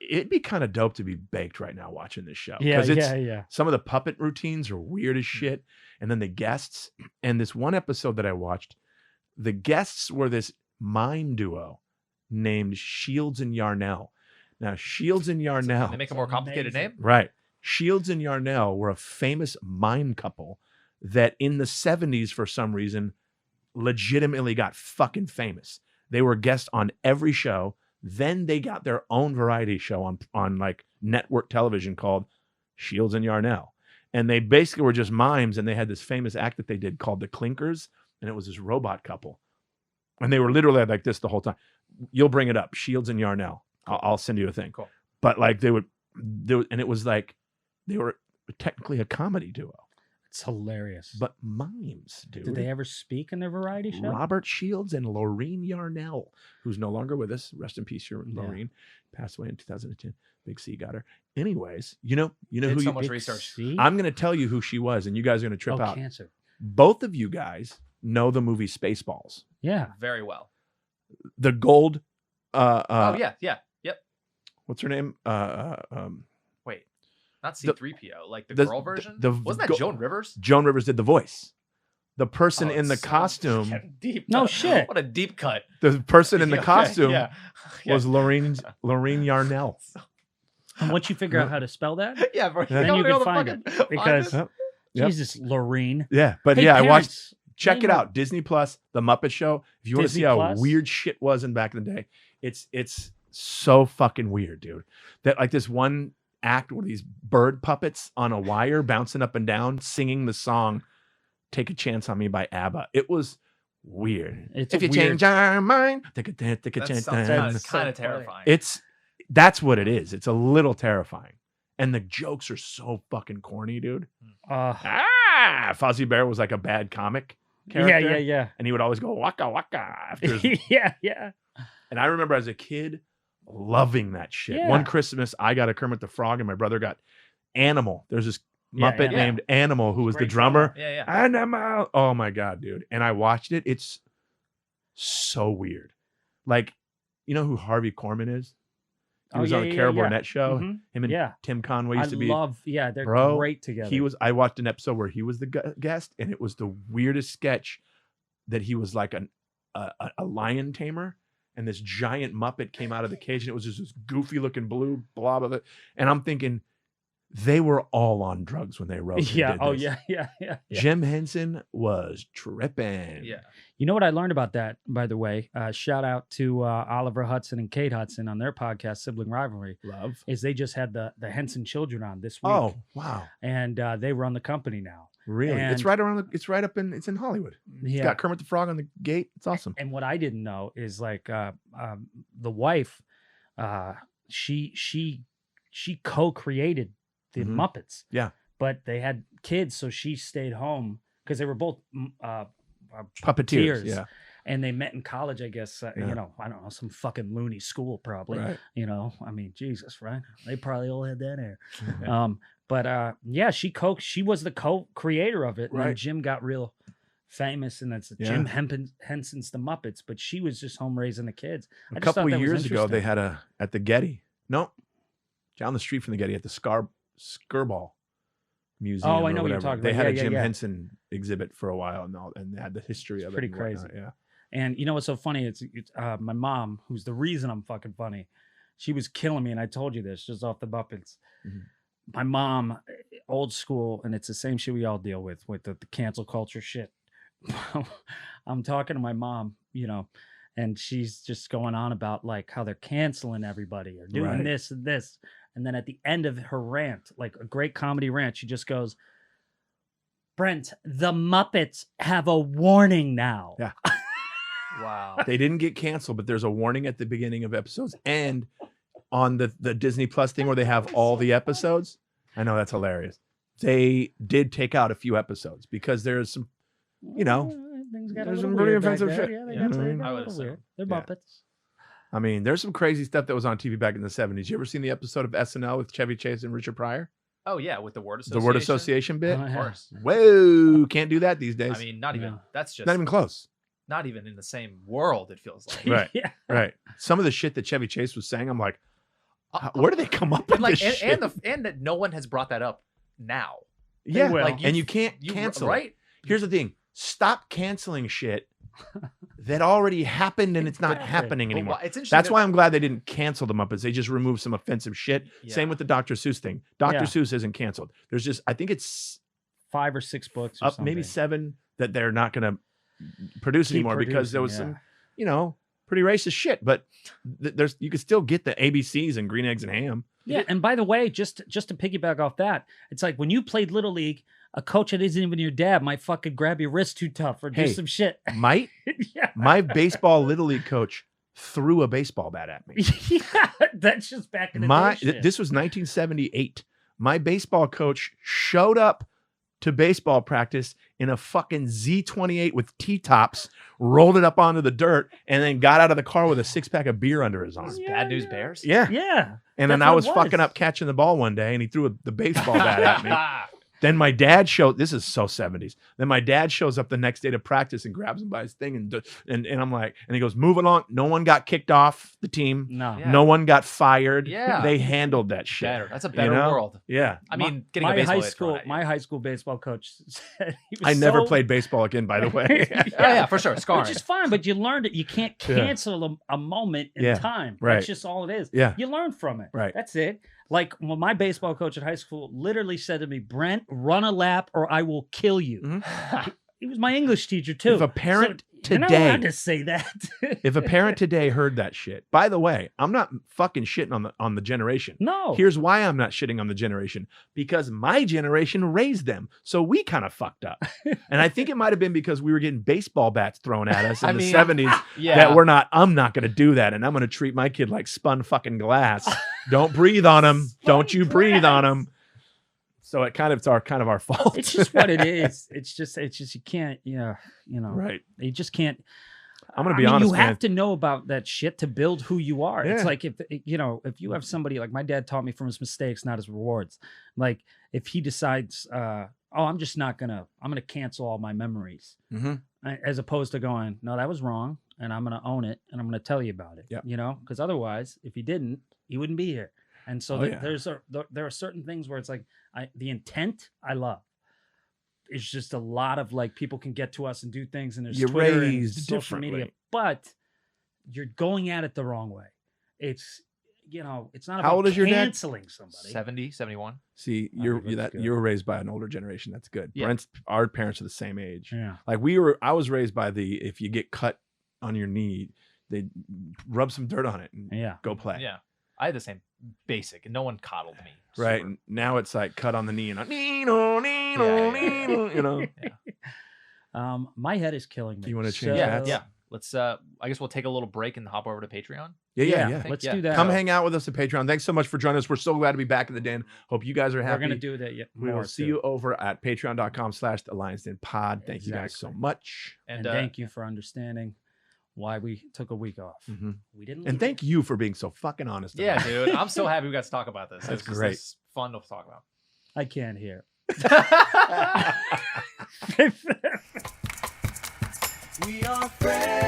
it'd be kind of dope to be baked right now watching this show. yeah, it's yeah. some of the puppet routines are weird as shit. And then the guests, and this one episode that I watched, the guests were this mime duo named Shields and Yarnell. Now, Shields and Yarnell, They make a more complicated Amazing. name. right. Shields and Yarnell were a famous mime couple that in the 70s, for some reason, legitimately got fucking famous. They were guests on every show. Then they got their own variety show on like network television called Shields and Yarnell. And they basically were just mimes, and they had this famous act that they did called The Clinkers, and it was this robot couple. and they were literally like this the whole time. You'll bring it up, Shields and Yarnell. I'll send you a thing. Cool. But like and it was like they were technically a comedy duo, It's hilarious. but mimes, dude. Did they ever speak in their variety show? Robert Shields and Laurel Yarnell, who's no longer with us. Rest in peace, your Yeah. Laurel. Passed away in 2010. Big C got her. Anyways, you know Did who so you. much research. See? I'm going to tell you who she was, and you guys are going to trip out. Cancer. Both of you guys know the movie Spaceballs. Yeah. Very well. The gold. Oh yeah. Yep. What's her name? Wait, not The- C-3PO, like the the- girl version. the- Wasn't that go- Joan Rivers? Joan Rivers did the voice. The person Oh, in the it's so costume, fucking deep. No shit. What a deep cut. the person in the Okay, costume yeah. was Laurel Yarnell. And once you figure out how to spell that, Yeah, bro. Then you gotta be can able to find fucking it, because- Yep. Yep. Jesus, Lorene. Yeah, but Hey, yeah, I watched. parents, Check name it a- out. Disney Plus, The Muppet Show. If you want to Disney see how Plus? weird shit was in back in the day, it's so fucking weird, dude. That like this one act where these bird puppets on a wire bouncing up and down, singing the song "Take a Chance on Me" by ABBA. It was weird. It's If a you weird- change our mind, take a That chance. sounds That's kind of so funny. terrifying. That's what it is. It's a little terrifying, and the jokes are so fucking corny, dude. Fozzie Bear was like a bad comic character. Yeah. And he would always go waka waka after his Yeah. And I remember as a kid loving that shit. Yeah. One Christmas, I got a Kermit the Frog, and my brother got Animal. There's this Yeah, Muppet Animal. named Animal who was the Great drummer. Yeah. Animal. Oh my God, dude. And I watched it. It's so weird. Like, you know who Harvey Korman is? He Oh, was yeah, on the yeah, Carol yeah. Burnett show. Mhm. Him and Yeah. Tim Conway I used to be. love, they're Bro, great together. I watched an episode where he was the guest, and it was the weirdest sketch that he was like a lion tamer, and this giant Muppet came out of the cage, and it was just this goofy looking blue blob of it. And I'm thinking they were all on drugs when they wrote. and Yeah. did Oh, this. yeah. Jim Henson was tripping. Yeah. You know what I learned about that, by the way? Shout out to Oliver Hudson and Kate Hudson on their podcast, Sibling Rivalry, Love. is they just had the Henson children on this week. Oh, wow. And they run the company now. Really? And- it's right around it's in Hollywood. It's Yeah. got Kermit the Frog on the gate. It's awesome. And what I didn't know is like the wife, she co-created the Mhm. Muppets. Yeah. But they had kids, so she stayed home because they were both Puppeteers. Tears. Yeah. and they met in college, I guess. Yeah. You know, I don't know, some fucking loony school probably. Right. You know, I mean, Jesus, right? They probably all had that hair. Yeah. But yeah, she was the co-creator of it. And then Right. Jim got real famous, and that's Yeah. Jim Henson's The Muppets. But she was just home raising the kids. A I just couple thought of that was years ago, they interesting. had at the Getty. No, down the street from the Getty at the Skirball Museum. Oh, I or know what you're whatever. talking They about. had Yeah, a Jim yeah. Henson exhibit for a while, and they had the history of it. pretty and whatnot, crazy. Yeah. And you know what's so funny? It's my mom, who's the reason I'm fucking funny. She was killing me, and I told you this just off the Muppets. Mhm. My mom, old school, and it's the same shit we all deal with the cancel culture shit. I'm talking to my mom, you know, and she's just going on about like how they're canceling everybody or doing Right. this and this. And then at the end of her rant, like a great comedy rant, she just goes, Brent, the Muppets have a warning now. Yeah. Wow. They didn't get canceled, but there's a warning at the beginning of episodes and on the Disney Plus thing where they have all the episodes. I know that's hilarious. They did take out a few episodes because there's some, you know, Things got a there's little some pretty weird back offensive there. shit. Yeah, they You got know what I they mean? got I a would little assume. weird. They're Yeah. Muppets. I mean, there's some crazy stuff that was on TV back in the 70s. You ever seen the episode of SNL with Chevy Chase and Richard Pryor? Oh yeah, with the word The association. word association bit? Oh, Of yeah. course. Whoa, can't do that these days. I mean, not even. No. That's just not even close. not even in the same world. It feels like. Right. Yeah. Right. Some of the shit that Chevy Chase was saying, I'm like, where do they come up with And like, this shit? and that no one has brought that up now. yeah, will. like, and you can't cancel it. right. Here's the thing: stop canceling shit that already happened and it's not Exactly. happening But anymore. it's interesting. That's that- why I'm glad they didn't cancel the Muppets. They just removed some offensive shit. Yeah. Same with the Dr. Seuss thing. Dr. Yeah. Seuss isn't canceled. There's just, I think it's 5 or 6 books or up maybe something. 7 that they're not going to produce Keep anymore because there was producing, some, you know, pretty racist shit. But there's you can still get the ABCs and Green Eggs and Ham. Yeah, and by the way, just to piggyback off that, it's like when you played Little League, a coach that isn't even your dad might fucking grab your wrist too tough or do Hey. some shit. Might Yeah. my baseball little league coach threw a baseball bat at me. Yeah, that's just back in the My day. shit. this was 1978. My baseball coach showed up to baseball practice in a fucking Z28 with T-tops, rolled it up onto the dirt, and then got out of the car with a 6-pack of beer under his arm. Yeah, Bad News yeah. Bears. Yeah. Yeah. And then That's I what was it fucking was. up catching the ball one day, and he threw the baseball bat at me. Then my dad showed. This is so 70s. Then my dad shows up the next day to practice and grabs him by his thing, and I'm like, and he goes, "Move along." No one got kicked off the team. No. Yeah. No one got fired. Yeah. They handled that shit. Better. That's a better know? world. Yeah. I mean, getting my a baseball high bat school, thrown at you. my high school baseball coach said he was I never so- played baseball again, by the way. Oh, yeah, for sure. Scarring. Which is fine, but you learned it. You can't Yeah. cancel a moment in Yeah, time. right. That's just all it is. Yeah. You learn from it. Right. That's it. Like when my baseball coach at high school literally said to me, "Brent, run a lap or I will kill you." Mhm. He was my English teacher too. If a parent So you're not today- allowed to say that. If a parent today heard that shit, by the way, I'm not fucking shitting on the generation. No. Here's why I'm not shitting on the generation, because my generation raised them. So we kind of fucked up. And I think it might have been because we were getting baseball bats thrown at us in I the mean, 70s yeah. I'm not going to do that. And I'm going to treat my kid like spun fucking glass. Don't breathe on him. Don't you breathe on him. So it's kind of our fault. It's just what it is. It's just you can't, Right. you just can't. I'm going to be I mean, honest, you man. have to know about that shit to build who you are. Yeah. It's like if you have somebody like my dad taught me from his mistakes, not his rewards. Like if he decides, I'm gonna cancel all my memories, Mhm. as opposed to going, no, that was wrong, and I'm gonna own it, and I'm gonna tell you about it. Yep. Because otherwise, if he didn't, he wouldn't be here. And so Oh, yeah. there are certain things where it's like the intent I love. It's just a lot of like people can get to us and do things, and there's You're Twitter and raised social media, differently. but you're going at it the wrong way. It's it's not How about old is your dad? canceling somebody. 70, 71. See, I think that's good. you were raised by an older generation. That's good. Yeah. Our parents are the same age. Yeah. Like I was raised by if you get cut on your knee, they rub some dirt on it and Yeah. go play. Yeah. I had the same basic, and no one coddled me. Right. Super. And now it's like cut on the knee and My head is killing me. Do you wanna change Yeah. hats? Yeah. Let's. I guess we'll take a little break and hop over to Patreon. Yeah. Let's Yeah. do that. Come hang out with us at Patreon. Thanks so much for joining us. We're so glad to be back in the den. Hope you guys are happy. We're gonna do that. We will see you over at patreon.com/AllianceDenPod. Thank you guys so Exactly. much. And thank you for understanding why we took a week off. Mhm. We didn't. And leave thank you for being so fucking honest. Yeah, about it. dude. I'm so happy we got to talk about this. That's It's just- great. It's fun to talk about. I can't hear. We are friends.